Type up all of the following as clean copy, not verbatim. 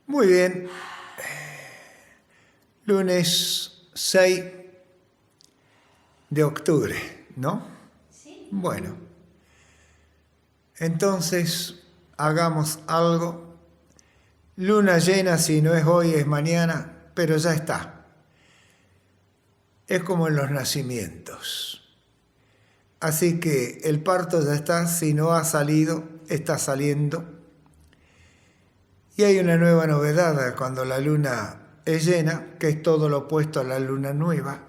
Muy bien. Lunes 6 de octubre, ¿no? Sí. Bueno, entonces hagamos algo. Luna llena, si no es hoy, es mañana, pero ya está. Es como en los nacimientos. Así que el parto ya está, si no ha salido, está saliendo. Y hay una nueva novedad cuando la luna es llena, que es todo lo opuesto a la luna nueva.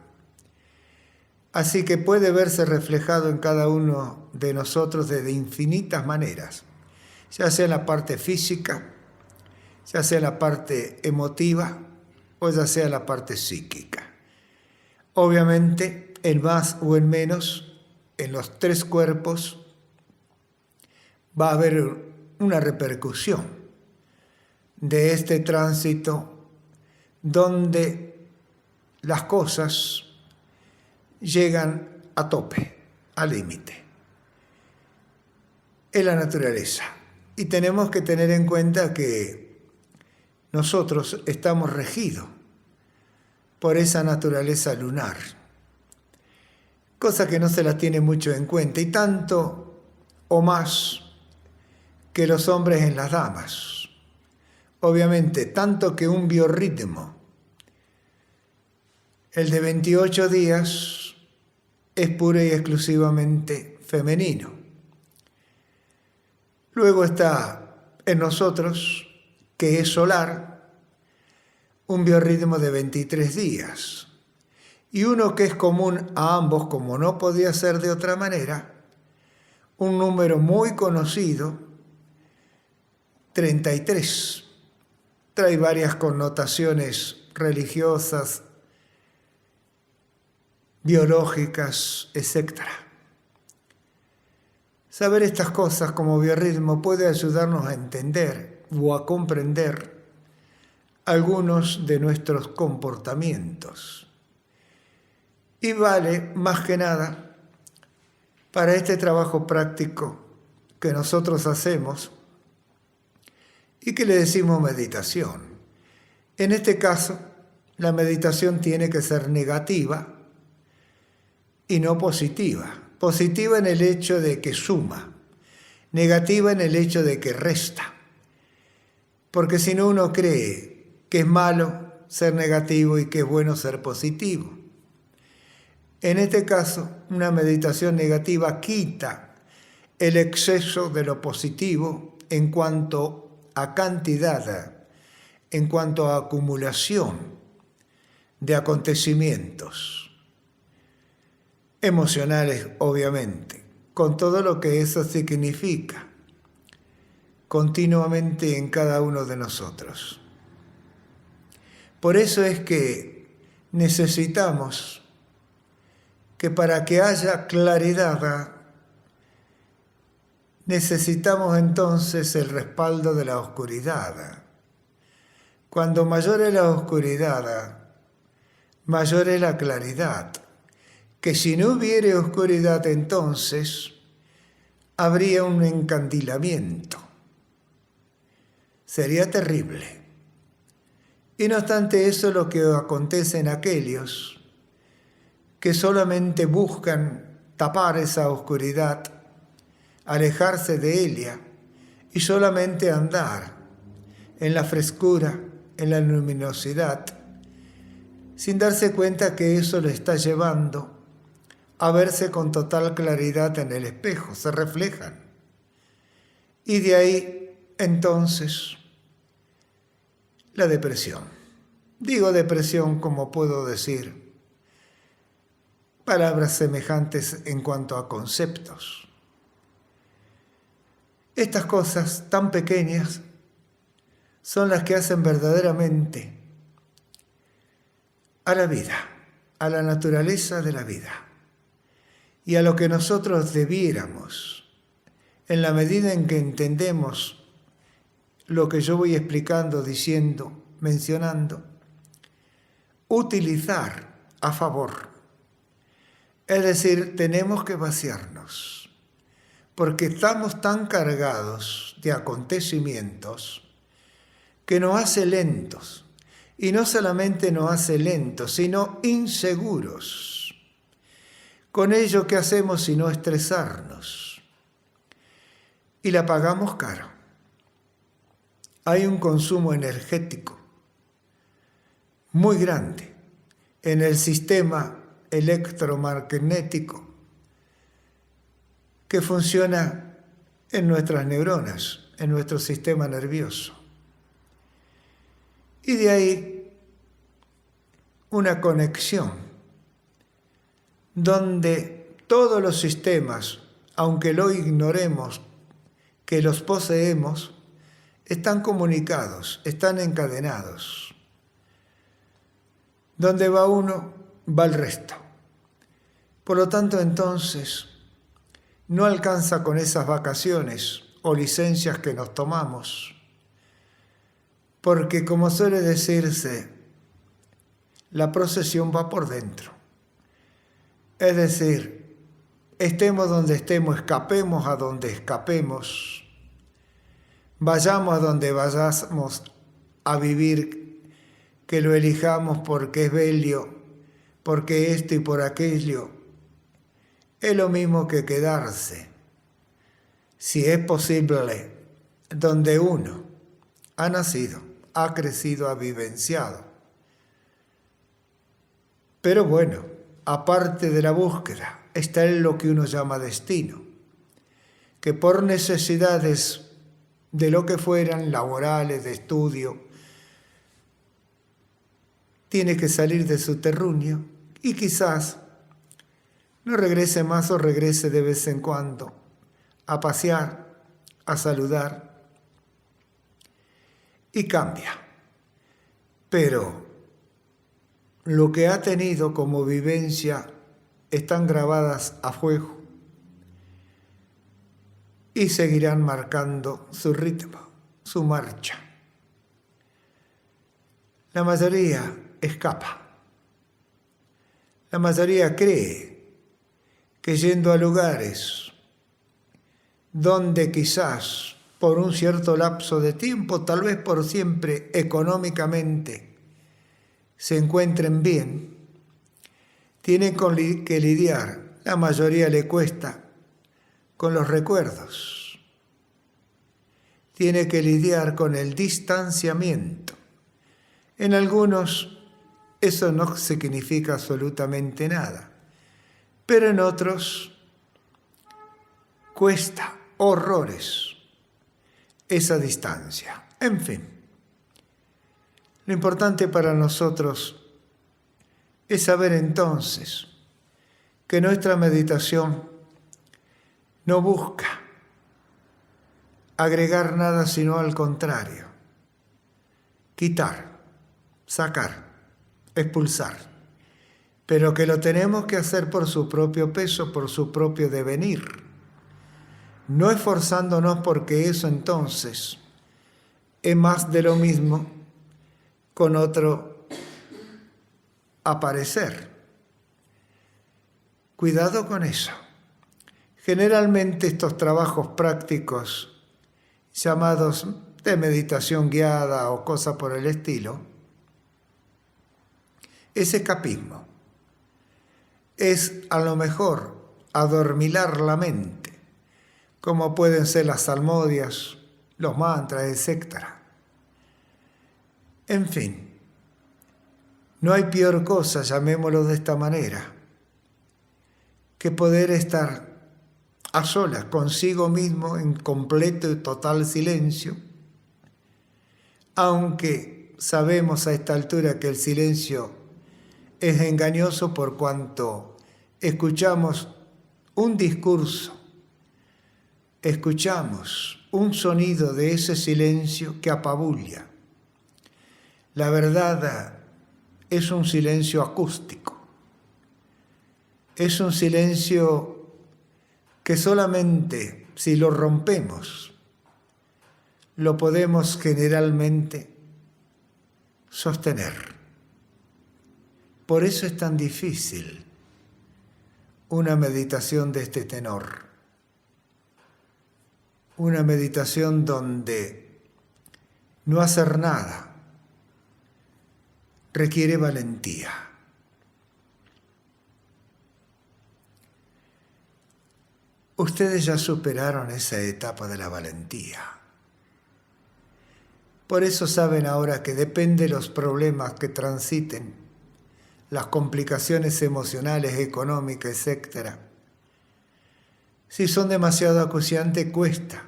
Así que puede verse reflejado en cada uno de nosotros de infinitas maneras, ya sea en la parte física, ya sea en la parte emotiva o ya sea en la parte psíquica. Obviamente, en más o en menos, en los tres cuerpos va a haber una repercusión de este tránsito donde las cosas llegan a tope, al límite. Es la naturaleza. Y tenemos que tener en cuenta que nosotros estamos regidos por esa naturaleza lunar, cosa que no se la tiene mucho en cuenta, y tanto o más que los hombres en las damas. Obviamente, tanto que un biorritmo, el de 28 días, es pura y exclusivamente femenino. Luego está en nosotros, que es solar, un biorritmo de 23 días. Y uno que es común a ambos, como no podía ser de otra manera, un número muy conocido, 33. Trae varias connotaciones religiosas, biológicas, etc. Saber estas cosas como biorritmo puede ayudarnos a entender o a comprender algunos de nuestros comportamientos. Y vale más que nada para este trabajo práctico que nosotros hacemos y que le decimos meditación. En este caso, la meditación tiene que ser negativa y no positiva. Positiva en el hecho de que suma, negativa en el hecho de que resta. Porque si no, uno cree que es malo ser negativo y que es bueno ser positivo. En este caso, una meditación negativa quita el exceso de lo positivo en cuanto a cantidad, en cuanto a acumulación de acontecimientos emocionales, obviamente, con todo lo que eso significa continuamente en cada uno de nosotros. Por eso es que necesitamos que para que haya claridad, necesitamos entonces el respaldo de la oscuridad. Cuando mayor es la oscuridad, mayor es la claridad. Que si no hubiere oscuridad, entonces habría un encandilamiento. Sería terrible. Y no obstante eso, lo que acontece en aquellos que solamente buscan tapar esa oscuridad, alejarse de ella y solamente andar en la frescura, en la luminosidad, sin darse cuenta que eso le está llevando a verse con total claridad en el espejo, se reflejan. Y de ahí, entonces, la depresión. Digo depresión como puedo decir palabras semejantes en cuanto a conceptos. Estas cosas tan pequeñas son las que hacen verdaderamente a la vida, a la naturaleza de la vida y a lo que nosotros debiéramos, en la medida en que entendemos lo que yo voy explicando, diciendo, mencionando, utilizar a favor. Es decir, tenemos que vaciarnos, porque estamos tan cargados de acontecimientos que nos hace lentos. Y no solamente nos hace lentos, sino inseguros. Con ello, ¿qué hacemos sino estresarnos? Y la pagamos caro. Hay un consumo energético muy grande en el sistema electromagnético que funciona en nuestras neuronas, en nuestro sistema nervioso. Y de ahí una conexión donde todos los sistemas, aunque lo ignoremos, que los poseemos, están comunicados, están encadenados. Donde va uno, va el resto. Por lo tanto, entonces, no alcanza con esas vacaciones o licencias que nos tomamos, porque como suele decirse, la procesión va por dentro. Es decir, estemos donde estemos, escapemos a donde escapemos, vayamos a donde vayamos a vivir, que lo elijamos porque es bello, porque esto y por aquello, es lo mismo que quedarse, si es posible, donde uno ha nacido, ha crecido, ha vivenciado. Pero bueno, aparte de la búsqueda, está en lo que uno llama destino, que por necesidades de lo que fueran, laborales, de estudio, tiene que salir de su terruño y quizás no regrese más o regrese de vez en cuando a pasear, a saludar, y cambia. Pero lo que ha tenido como vivencia están grabadas a fuego y seguirán marcando su ritmo, su marcha. La mayoría escapa. La mayoría cree que yendo a lugares donde quizás por un cierto lapso de tiempo, tal vez por siempre económicamente, se encuentren bien, tienen que lidiar, la mayoría le cuesta, con los recuerdos. Tiene que lidiar con el distanciamiento. En algunos eso no significa absolutamente nada, pero en otros cuesta horrores esa distancia. En fin, lo importante para nosotros es saber entonces que nuestra meditación no busca agregar nada, sino al contrario, quitar, sacar, expulsar, pero que lo tenemos que hacer por su propio peso, por su propio devenir, no esforzándonos, porque eso entonces es más de lo mismo con otro aparecer. Cuidado con eso. Generalmente estos trabajos prácticos llamados de meditación guiada o cosa por el estilo, es escapismo. Es a lo mejor adormilar la mente, como pueden ser las salmodias, los mantras, etc. En fin, no hay peor cosa, llamémoslo de esta manera, que poder estar a solas consigo mismo en completo y total silencio, aunque sabemos a esta altura que el silencio es engañoso por cuanto escuchamos un discurso, escuchamos un sonido de ese silencio que apabulla. La verdad es un silencio acústico, es un silencio que solamente si lo rompemos, lo podemos generalmente sostener. Por eso es tan difícil una meditación de este tenor. Una meditación donde No hacer nada requiere valentía. Ustedes ya superaron esa etapa de la valentía. Por eso saben ahora que depende de los problemas que transiten, las complicaciones emocionales, económicas, etc. Si son demasiado acuciantes, cuesta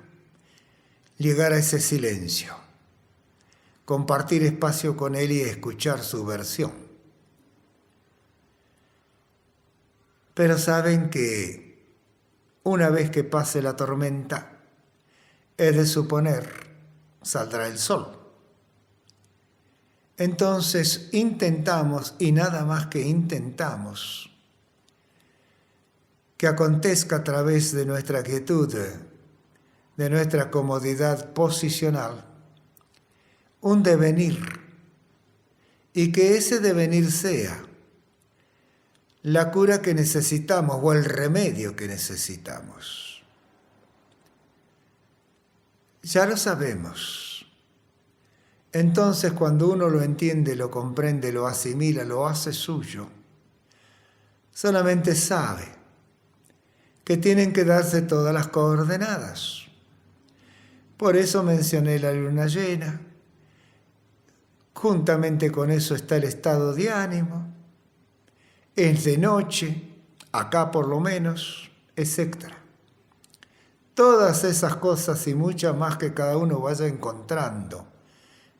llegar a ese silencio, compartir espacio con él y escuchar su versión. Pero saben que una vez que pase la tormenta, es de suponer, saldrá el sol. Entonces intentamos, y nada más que intentamos, que acontezca a través de nuestra quietud, de nuestra comodidad posicional, un devenir, y que ese devenir sea la cura que necesitamos o el remedio que necesitamos. Ya lo sabemos. Entonces, cuando uno lo entiende, lo comprende, lo asimila, lo hace suyo, solamente sabe que tienen que darse todas las coordenadas. Por eso mencioné la luna llena. Juntamente con eso está el estado de ánimo. Es de noche, acá por lo menos, etc. Todas esas cosas y muchas más que cada uno vaya encontrando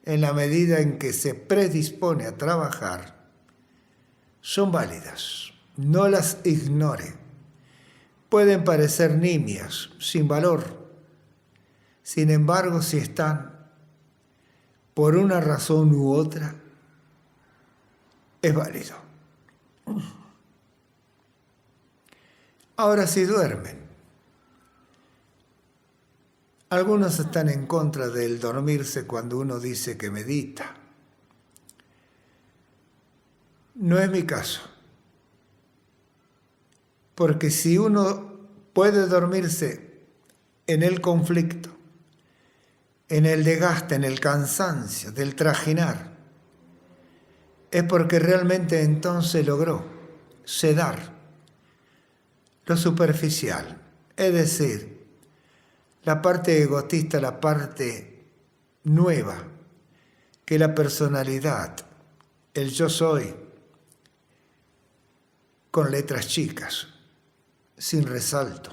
en la medida en que se predispone a trabajar, son válidas. No las ignore. Pueden parecer nimias, sin valor. Sin embargo, si están, por una razón u otra, es válido. Ahora, si duermen, algunos están en contra del dormirse cuando uno dice que medita. No es mi caso, porque si uno puede dormirse en el conflicto, en el desgaste, en el cansancio del trajinar, es porque realmente entonces logró sedar lo superficial, es decir, la parte egotista, la parte nueva, que la personalidad, el yo soy, con letras chicas, sin resalto.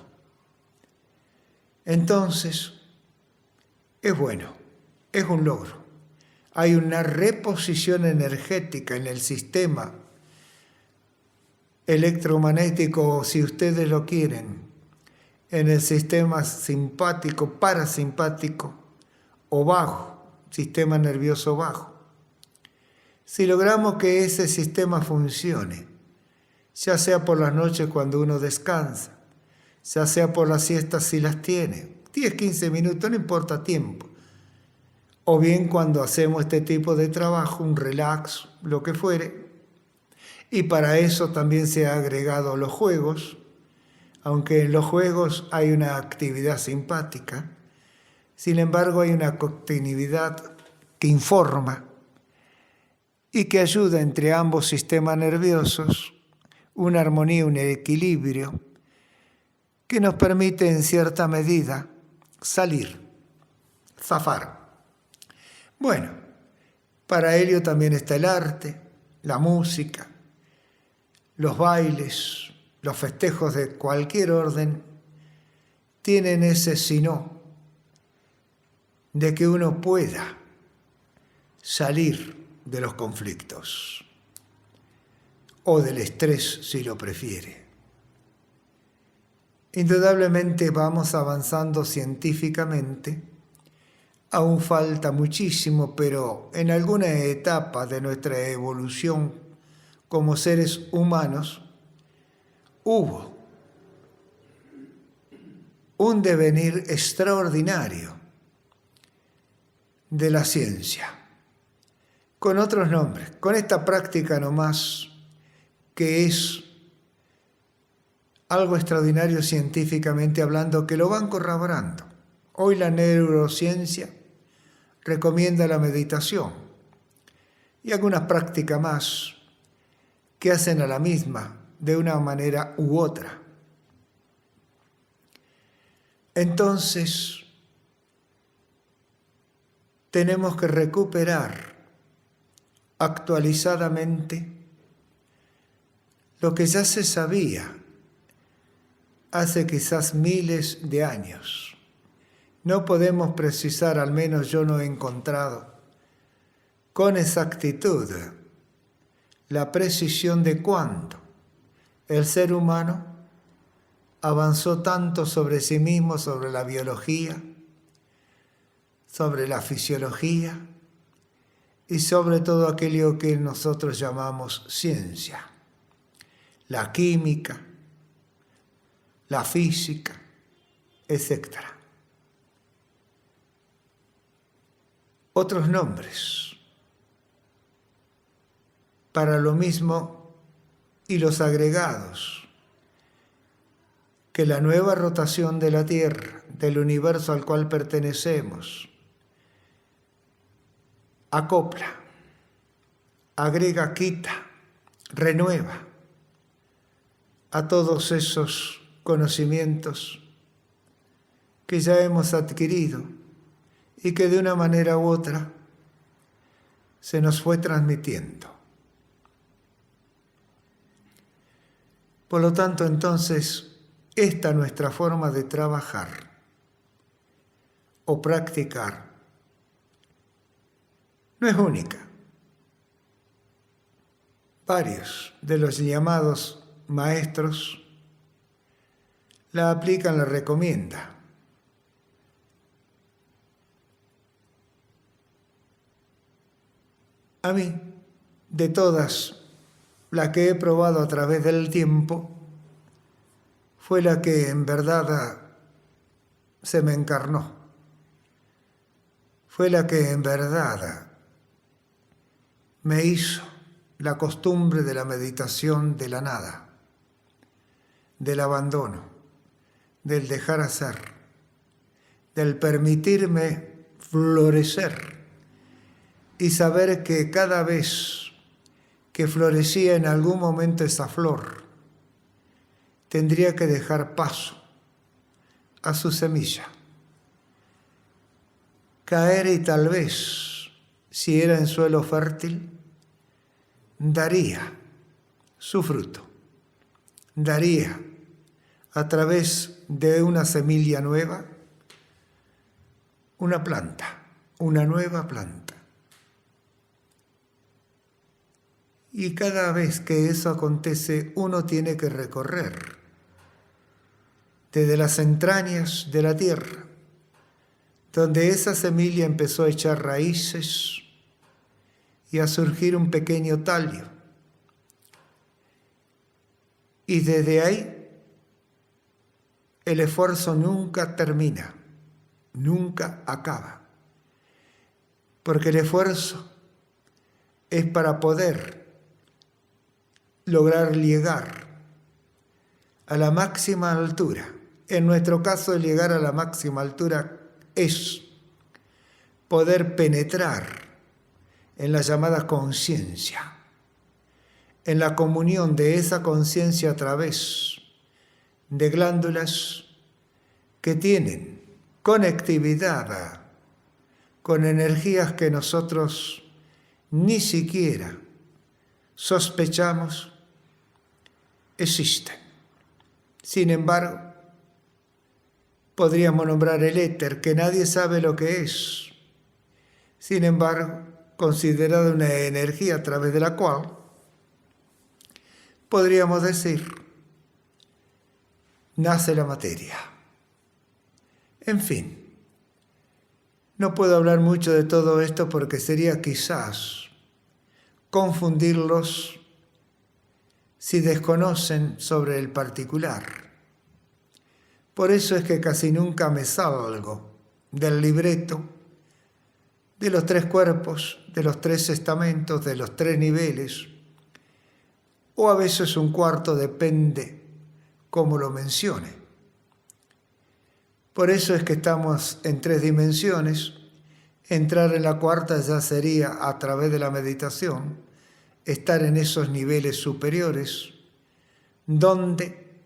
Entonces, es bueno, es un logro. Hay una reposición energética en el sistema electromagnético, si ustedes lo quieren, en el sistema simpático, parasimpático o bajo, sistema nervioso bajo. Si logramos que ese sistema funcione, ya sea por las noches cuando uno descansa, ya sea por las siestas si las tiene, 10, 15 minutos, no importa tiempo, o bien cuando hacemos este tipo de trabajo, un relax, lo que fuere, y para eso también se ha agregado los juegos, aunque en los juegos hay una actividad simpática, sin embargo hay una continuidad que informa y que ayuda entre ambos sistemas nerviosos, una armonía, un equilibrio, que nos permite en cierta medida salir, zafar. Bueno, para ello también está el arte, la música, los bailes, los festejos de cualquier orden, tienen ese sino de que uno pueda salir de los conflictos o del estrés si lo prefiere. Indudablemente vamos avanzando científicamente, aún falta muchísimo, pero en alguna etapa de nuestra evolución como seres humanos hubo un devenir extraordinario de la ciencia, con otros nombres, con esta práctica nomás que es algo extraordinario científicamente hablando, que lo van corroborando. Hoy la neurociencia recomienda la meditación y algunas prácticas más que hacen a la misma de una manera u otra. Entonces, tenemos que recuperar actualizadamente lo que ya se sabía hace quizás miles de años. No podemos precisar, al menos yo no he encontrado, con exactitud la precisión de cuándo el ser humano avanzó tanto sobre sí mismo, sobre la biología, sobre la fisiología y sobre todo aquello que nosotros llamamos ciencia, la química, la física, etc. Otros nombres para lo mismo y los agregados, que la nueva rotación de la Tierra, del universo al cual pertenecemos, acopla, agrega, quita, renueva a todos esos conocimientos que ya hemos adquirido y que de una manera u otra se nos fue transmitiendo. Por lo tanto, entonces, esta nuestra forma de trabajar o practicar no es única. Varios de los llamados maestros la aplican, la recomiendan. A mí, de todas las que he probado a través del tiempo, fue la que en verdad se me encarnó. Fue la que en verdad me hizo la costumbre de la meditación de la nada, del abandono, del dejar hacer, del permitirme florecer y saber que cada vez que florecía en algún momento esa flor, tendría que dejar paso a su semilla, caer y tal vez, si era en suelo fértil, daría su fruto, daría a través de una semilla nueva una planta, una nueva planta. Y cada vez que eso acontece, uno tiene que recorrer desde las entrañas de la tierra, donde esa semilla empezó a echar raíces y a surgir un pequeño tallo. Y desde ahí el esfuerzo nunca termina, nunca acaba, porque el esfuerzo es para poder lograr llegar a la máxima altura. En nuestro caso, el llegar a la máxima altura es poder penetrar en la llamada conciencia, en la comunión de esa conciencia a través de glándulas que tienen conectividad con energías que nosotros ni siquiera sospechamos existen. Sin embargo, podríamos nombrar el éter, que nadie sabe lo que es. Sin embargo, considerada una energía a través de la cual podríamos decir, nace la materia. En fin, no puedo hablar mucho de todo esto porque sería quizás confundirlos si desconocen sobre el particular. Por eso es que casi nunca me salgo del libreto de los 3 cuerpos, de los 3 estamentos, de los 3 niveles, o a veces un cuarto, depende cómo lo mencione. Por eso es que estamos en 3 dimensiones Entrar en la cuarta ya sería, a través de la meditación, estar en esos niveles superiores, donde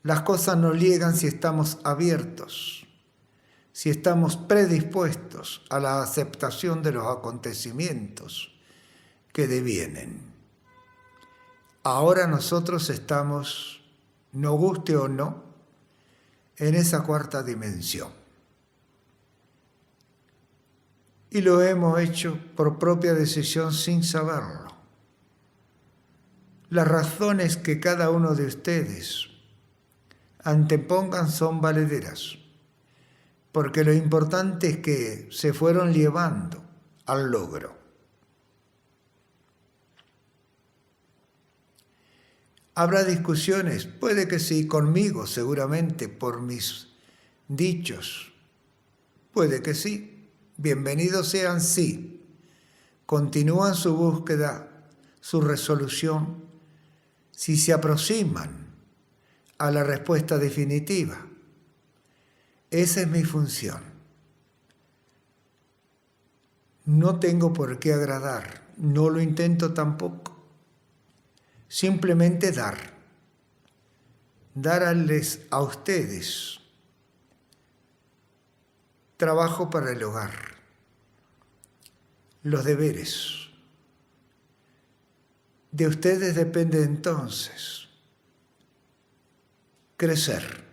las cosas nos llegan si estamos abiertos, si estamos predispuestos a la aceptación de los acontecimientos que devienen. Ahora nosotros estamos, nos guste o no, en esa cuarta dimensión. Y lo hemos hecho por propia decisión sin saberlo. Las razones que cada uno de ustedes antepongan son valederas, porque lo importante es que se fueron llevando al logro. ¿Habrá discusiones? Puede que sí, conmigo seguramente, por mis dichos. Puede que sí. Bienvenidos sean, sí. Continúan su búsqueda, su resolución, si se aproximan a la respuesta definitiva. Esa es mi función. No tengo por qué agradar, no lo intento tampoco. Simplemente darles a ustedes trabajo para el hogar, los deberes. De ustedes depende entonces crecer,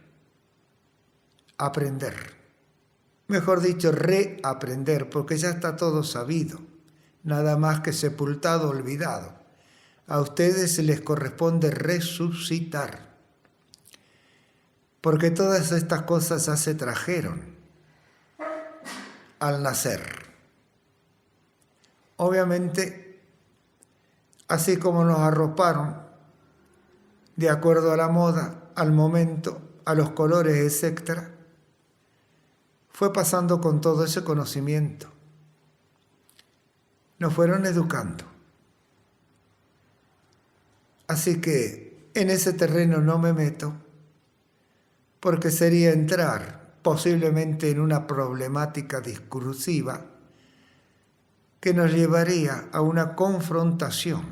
aprender, mejor dicho, reaprender, porque ya está todo sabido, nada más que sepultado, olvidado. A ustedes les corresponde resucitar, porque todas estas cosas ya se trajeron al nacer. Obviamente, así como nos arroparon, de acuerdo a la moda, al momento, a los colores, etc., fue pasando con todo ese conocimiento. Nos fueron educando. Así que en ese terreno no me meto, porque sería entrar posiblemente en una problemática discursiva que nos llevaría a una confrontación.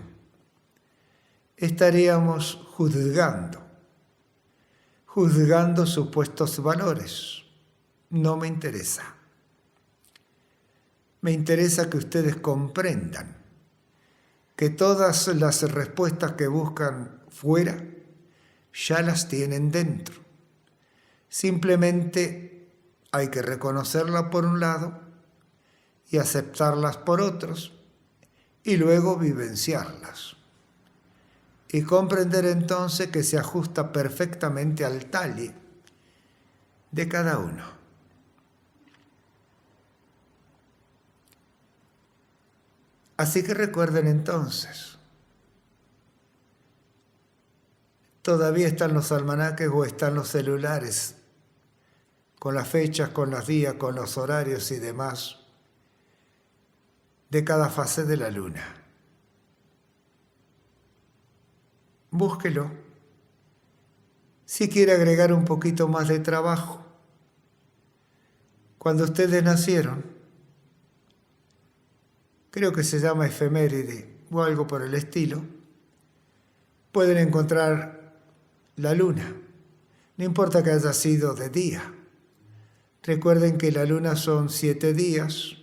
Estaríamos juzgando supuestos valores. No me interesa. Me interesa que ustedes comprendan que todas las respuestas que buscan fuera ya las tienen dentro. Simplemente hay que reconocerlas por un lado y aceptarlas por otros y luego vivenciarlas. Y comprender entonces que se ajusta perfectamente al talle de cada uno. Así que recuerden entonces, todavía están los almanaques o están los celulares, con las fechas, con los días, con los horarios y demás, de cada fase de la luna. Búsquelo. Si quiere agregar un poquito más de trabajo, cuando ustedes nacieron, creo que se llama efeméride o algo por el estilo, pueden encontrar la luna. No importa que haya sido de día. Recuerden que la luna son 7 días.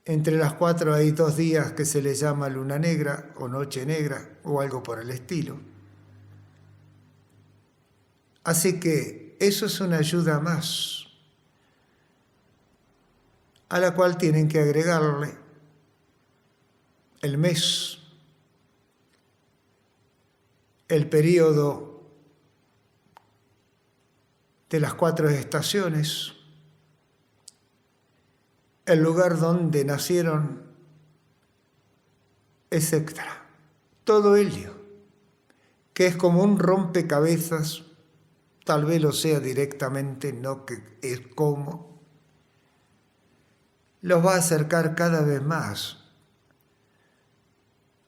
Entre las 4 hay 2 días que se les llama luna negra o noche negra o algo por el estilo. Así que eso es una ayuda más, a la cual tienen que agregarle el mes, el periodo de las 4 estaciones, el lugar donde nacieron, etc. Todo ello, que es como un rompecabezas, tal vez lo sea directamente, no que es como, los va a acercar cada vez más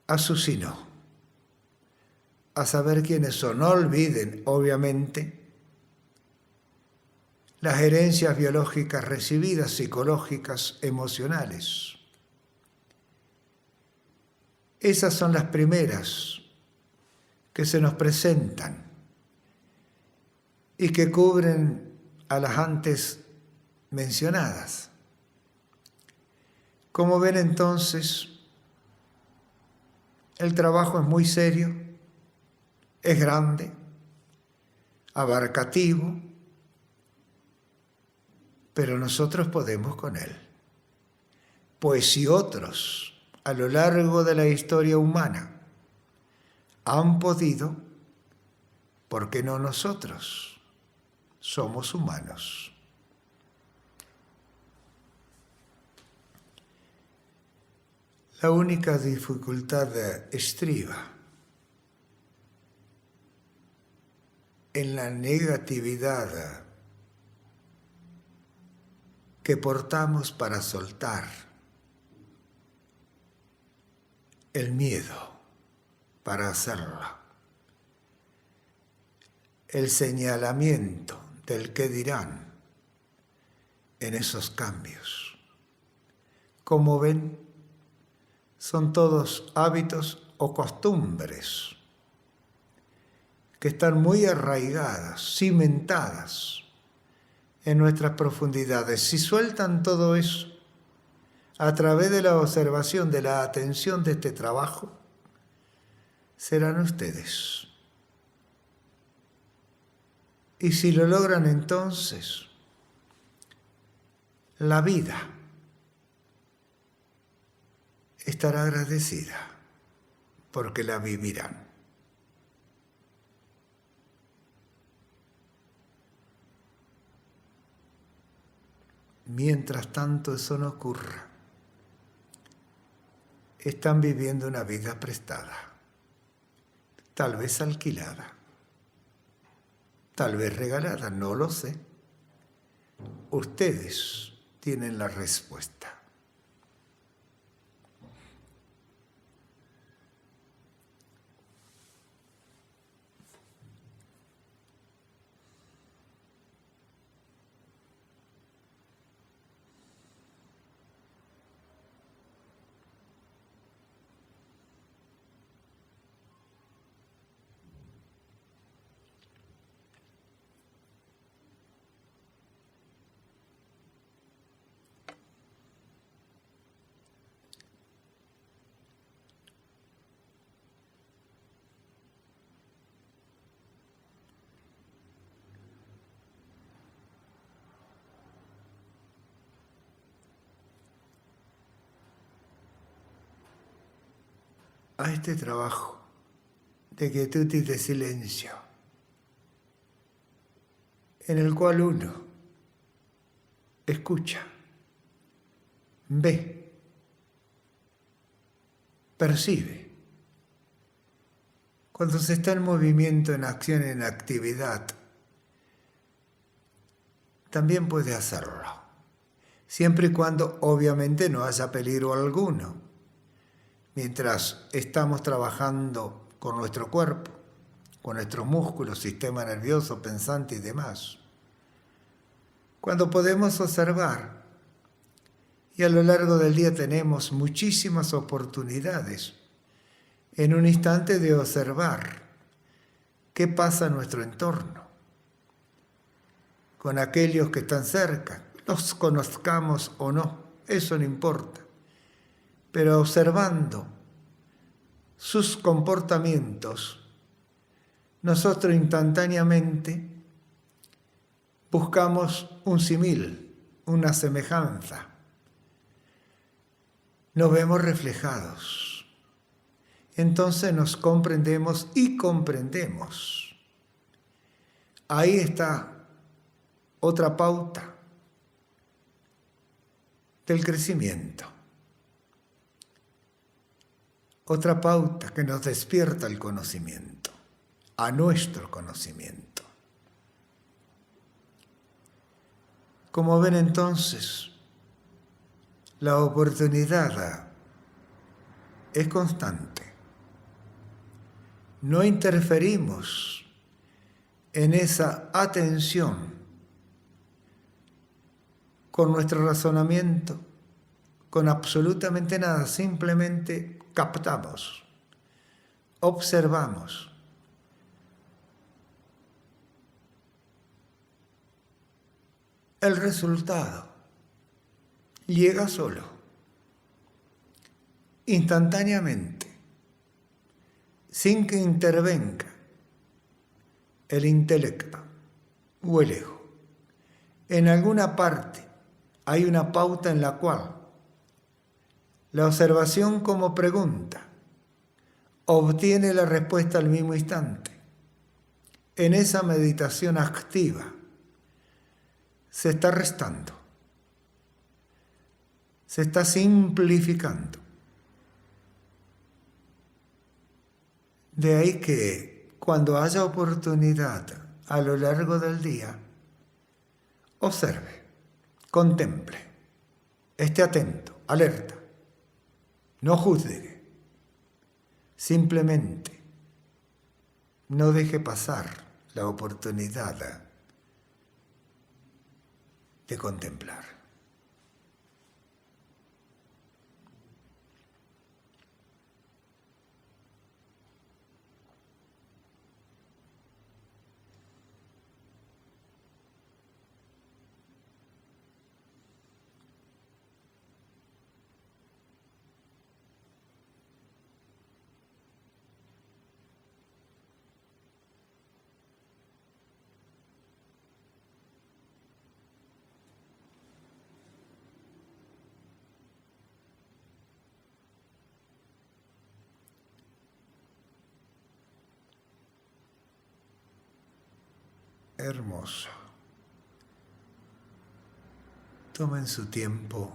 a su sino, a saber quiénes son. No olviden, obviamente, las herencias biológicas recibidas, psicológicas, emocionales. Esas son las primeras que se nos presentan y que cubren a las antes mencionadas. Como ven entonces, el trabajo es muy serio, es grande, abarcativo, pero nosotros podemos con él. Pues si otros a lo largo de la historia humana han podido, ¿por qué no nosotros? Somos humanos. La única dificultad estriba en la negatividad que portamos para soltar, el miedo para hacerlo, el señalamiento del qué dirán en esos cambios. Como ven, son todos hábitos o costumbres que están muy arraigadas, cimentadas en nuestras profundidades. Si sueltan todo eso a través de la observación, de la atención de este trabajo, serán ustedes. Y si lo logran entonces, la vida estará agradecida porque la vivirán. Mientras tanto eso no ocurra, están viviendo una vida prestada, tal vez alquilada, tal vez regalada, no lo sé. Ustedes tienen la respuesta. A este trabajo de quietud y de silencio, en el cual uno escucha, ve, percibe. Cuando se está en movimiento, en acción, en actividad, también puede hacerlo, siempre y cuando obviamente no haya peligro alguno. Mientras estamos trabajando con nuestro cuerpo, con nuestros músculos, sistema nervioso, pensante y demás. Cuando podemos observar, y a lo largo del día tenemos muchísimas oportunidades, en un instante de observar qué pasa en nuestro entorno, con aquellos que están cerca, los conozcamos o no, eso no importa. Pero observando sus comportamientos, nosotros instantáneamente buscamos un símil, una semejanza. Nos vemos reflejados. Entonces nos comprendemos y comprendemos. Ahí está otra pauta del crecimiento. Otra pauta que nos despierta el conocimiento, a nuestro conocimiento. Como ven entonces, la oportunidad es constante. No interferimos en esa atención con nuestro razonamiento, con absolutamente nada, simplemente captamos, observamos. El resultado llega solo, instantáneamente, sin que intervenga el intelecto o el ego. En alguna parte hay una pauta en la cual la observación como pregunta obtiene la respuesta al mismo instante. En esa meditación activa se está restando, se está simplificando. De ahí que cuando haya oportunidad a lo largo del día, observe, contemple, esté atento, alerta, no juzgue, simplemente no deje pasar la oportunidad de contemplar. Hermoso. Tomen su tiempo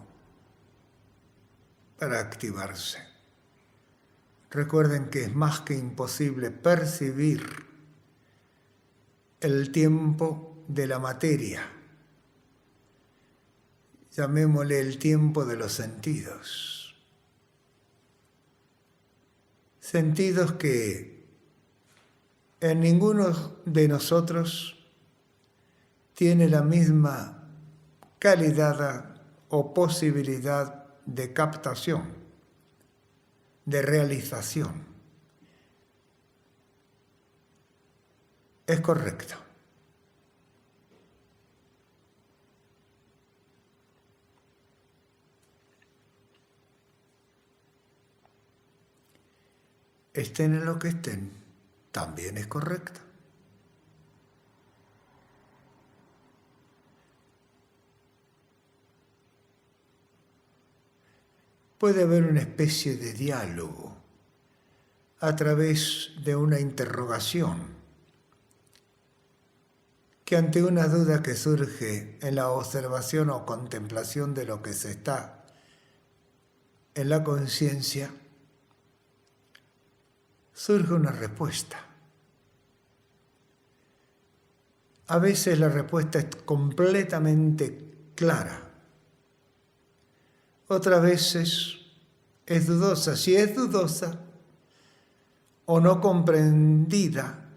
para activarse. Recuerden que es más que imposible percibir el tiempo de la materia. Llamémosle el tiempo de los sentidos. Sentidos que en ninguno de nosotros tiene la misma calidad o posibilidad de captación, de realización. Es correcto. Estén en lo que estén, también es correcto. Puede haber una especie de diálogo a través de una interrogación que ante una duda que surge en la observación o contemplación de lo que se está en la conciencia, surge una respuesta. A veces la respuesta es completamente clara. Otras veces es dudosa. Si es dudosa o no comprendida,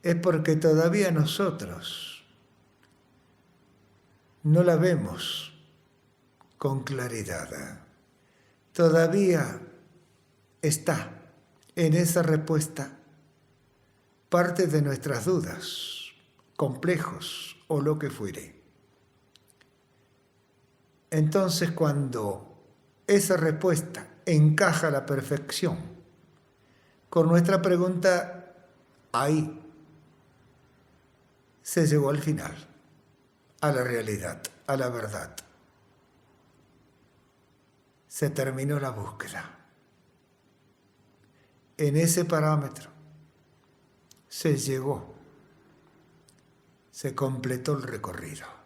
es porque todavía nosotros no la vemos con claridad. Todavía está en esa respuesta parte de nuestras dudas, complejos o lo que fuere. Entonces, cuando esa respuesta encaja a la perfección con nuestra pregunta, ahí se llegó al final, a la realidad, a la verdad. Se terminó la búsqueda. En ese parámetro se llegó, se completó el recorrido.